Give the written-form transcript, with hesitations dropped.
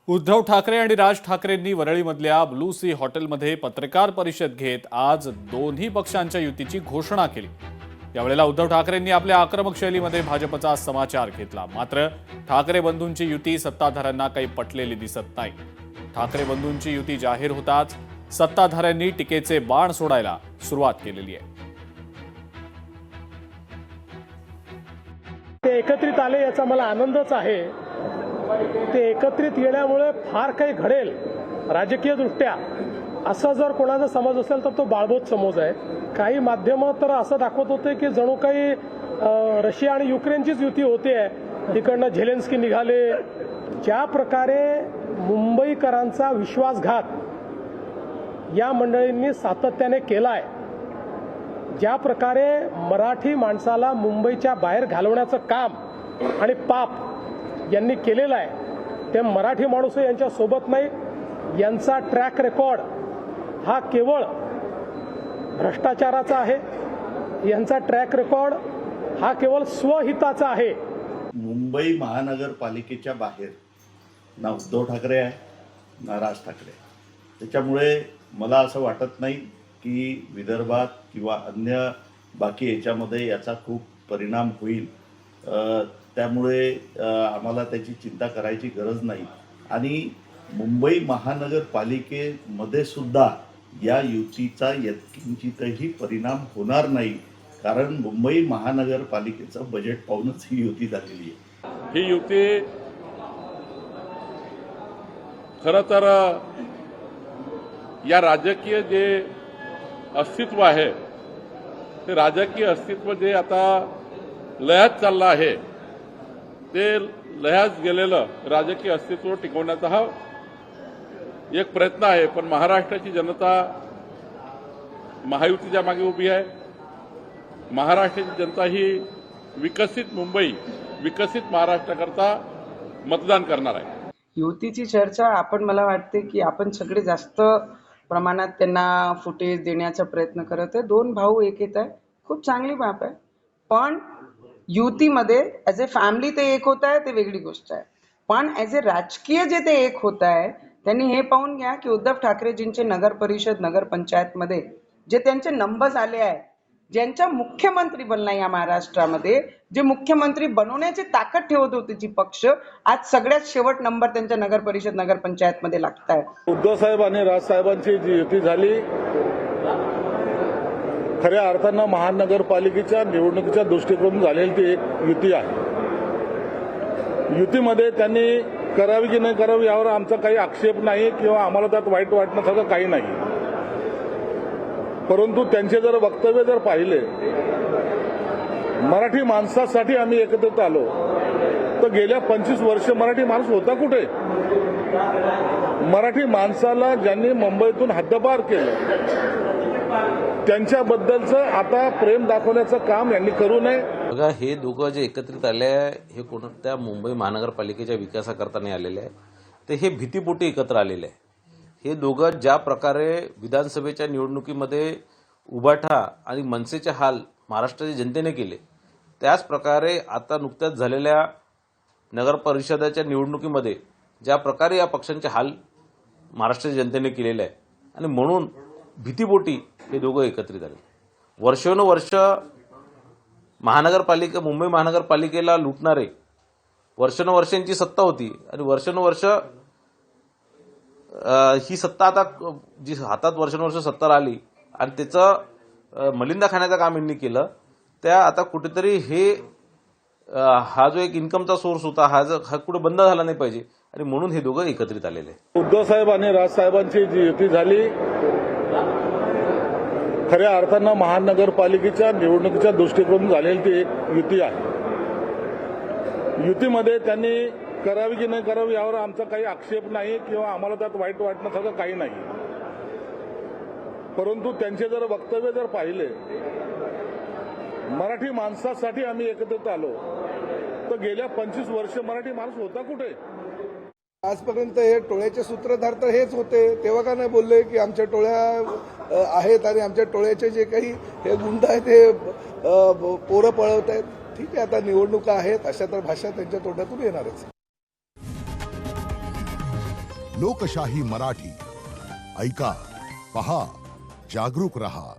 उद्धव ठाकरे आणि राज ठाकरेंनी वरळीमधल्या blue C हॉटेलमध्ये पत्रकार परिषद घेत आज दोन्ही पक्षांच्या युतीची घोषणा केली। यावेळेला उद्धव ठाकरेंनी आपल्या आक्रमक शैलीमध्ये भाजपचा समाचार घेतला। मात्र ठाकरे बंधूंची युती सत्ताधाऱ्यांना काही पटलेली दिसत नाही। ठाकरे बंधूंची युती जाहीर होताच सत्ताधाऱ्यांनी टीकेचे बाण सोडायला सुरुवात केलेली आहे। ते एकत्रित आले याचा मला आनंदच आहे। ते एकत्रित येण्यामुळे फार काही घडेल राजकीय दृष्ट्या असा जर कोणाचा समज असेल तर तो बाळबोध समज आहे। काही माध्यमं तर असं दाखवत होते की जणू काही रशिया आणि युक्रेनचीच युती होते। तिकडनं झेलेन्स्की निघाले। ज्या प्रकारे मुंबईकरांचा विश्वासघात या मंडळींनी सातत्याने केलाय, ज्या प्रकारे मराठी माणसाला मुंबईच्या बाहेर घालवण्याचं काम आणि पाप यांनी केलेलं आहे, ते मराठी माणूस यांच्या सोबत नाही। यांचा ट्रॅक रेकॉर्ड हा केवळ भ्रष्टाचाराचा आहे। यांचा ट्रॅक रेकॉर्ड हा केवळ स्वहिताचा आहे। मुंबई महानगरपालिकेच्या बाहेर ना उद्धव ठाकरे आहे ना राज ठाकरे। त्याच्यामुळे मला असं वाटत नाही की विदर्भात किंवा अन्य बाकी याच्यामध्ये याचा खूप परिणाम होईल। त्यामुळे आम्हाला त्याची चिंता करायची गरज नाही। आणि मुंबई महानगरपालिकेमध्ये सुद्धा या युतीचा यत्किंचितही परिणाम होणार नाही, कारण मुंबई महानगरपालिकेचं बजेट पाहूनच ही युती झालेली आहे। ही युती खरं तर या राजकीय जे अस्तित्व आहे ते राजकीय अस्तित्व जे आता लयात चाललं आहे, ते लयात गेलेलं राजकीय अस्तित्व टिकवण्याचा हा एक प्रयत्न आहे। पण महाराष्ट्राची जनता महायुतीच्या मागे उभी आहे। महाराष्ट्राची जनता ही विकसित मुंबई, विकसित महाराष्ट्राकरता मतदान करणार आहे। युतीची चर्चा आपण मला वाटते की आपण सगळे जास्त प्रमाणात त्यांना फुटेज देण्याचा प्रयत्न करत आहे। दोन भाऊ एक येत आहे, खूप चांगली बाब आहे। पण युतीमध्ये ॲज ए फॅमिली ते एक होत आहे, ते वेगळी गोष्ट आहे। पण ॲज ए राजकीय जे ते एक होत आहे, त्यांनी हे पाहून घ्या की उद्धव ठाकरेजींचे नगर परिषद नगर पंचायतमध्ये जे त्यांचे नंबर्स आले आहे, ज्यांच्या मुख्यमंत्री बनला या महाराष्ट्रामध्ये, जे मुख्यमंत्री बनवण्याची ताकद ठेवत होते जी पक्ष, आज सगळ्यात शेवट नंबर त्यांच्या नगर परिषद नगर पंचायतमध्ये लागत आहे। उद्धव साहेब आणि राज साहेबांची जी युती झाली, खऱ्या अर्थानं महानगरपालिकेच्या निवडणुकीच्या दृष्टिकोनातून झालेली ती एक युती आहे। युतीमध्ये त्यांनी करावी की नाही करावी यावर आमचा काही आक्षेप नाही किंवा आम्हाला त्यात वाईट वाटण्यासारखं काही नाही। परंतु त्यांचे जर वक्तव्य जर पाहिले, मराठी माणसासाठी आम्ही एकत्रित आलो, तर गेल्या 25 वर्ष मराठी माणूस होता कुठे? मराठी माणसाला ज्यांनी मुंबईतून हद्दपार केलं त्यांच्याबद्दलचं आता प्रेम दाखवण्याचं काम यांनी करू नये। बघा, हे दोघं जे एकत्रित आले आहे हे कोणत्या मुंबई महानगरपालिकेच्या विकासाकरता नाही आलेले आहे, ते हे भीतीपोटी एकत्र आलेले आहे। हे दोघं ज्या प्रकारे विधानसभेच्या निवडणुकीमध्ये उबाठा आणि मनसेचे हाल महाराष्ट्राच्या जनतेने केले, त्याच प्रकारे आता नुकत्याच झालेल्या नगर परिषदेच्या निवडणुकीमध्ये ज्या प्रकारे या पक्षांचे हाल महाराष्ट्राच्या जनतेने केलेले आहे, आणि म्हणून भीतीपोटी हे दोघं एकत्रित आले। वर्षानुवर्ष मुंबई महानगरपालिकेला लुटणारे वर्षानुवर्षांची सत्ता होती, आणि वर्षानुवर्ष ही सत्ता आता जी हातात वर्षानुवर्ष सत्ता आली आणि त्याचं मलिंदा खाण्याचं काम यांनी केलं, त्या आता कुठेतरी हे हा जो एक इन्कमचा सोर्स होता हा कुठे बंद झाला नाही पाहिजे, आणि म्हणून हे दोघं एकत्रित आलेले आहे। उद्धव साहेब आणि राज साहेबांची जी युती झाली, खऱ्या अर्थानं महानगरपालिकेच्या निवडणुकीच्या दृष्टिकोनातून झालेली ती एक युती आहे। युतीमध्ये त्यांनी करावी की नाही करावी यावर आमचा काही आक्षेप नाही किंवा आम्हाला त्यात वाईट वाटण्यासारखं काही नाही। परंतु त्यांचे जर वक्तव्य जर पाहिले, मराठी माणसासाठी आम्ही एकत्रित आलो, तर गेल्या 25 वर्ष मराठी माणूस होता कुठे? आजपर्यंत हे टोळ्याचे सूत्रधार तर हेच होते, तेव्हा का नाही बोलले की आमच्या टोळ्या आहेत आणि आमच्या टोळ्याचे जे काही हे गुंड आहेत हे पोरं पळवत आहेत। ठीक आहे, आता निवडणुका आहेत, अशा तर भाषा त्यांच्या तोंडातून येणारच। लोकशाही मराठी ऐका, पहा, जागरूक रहा.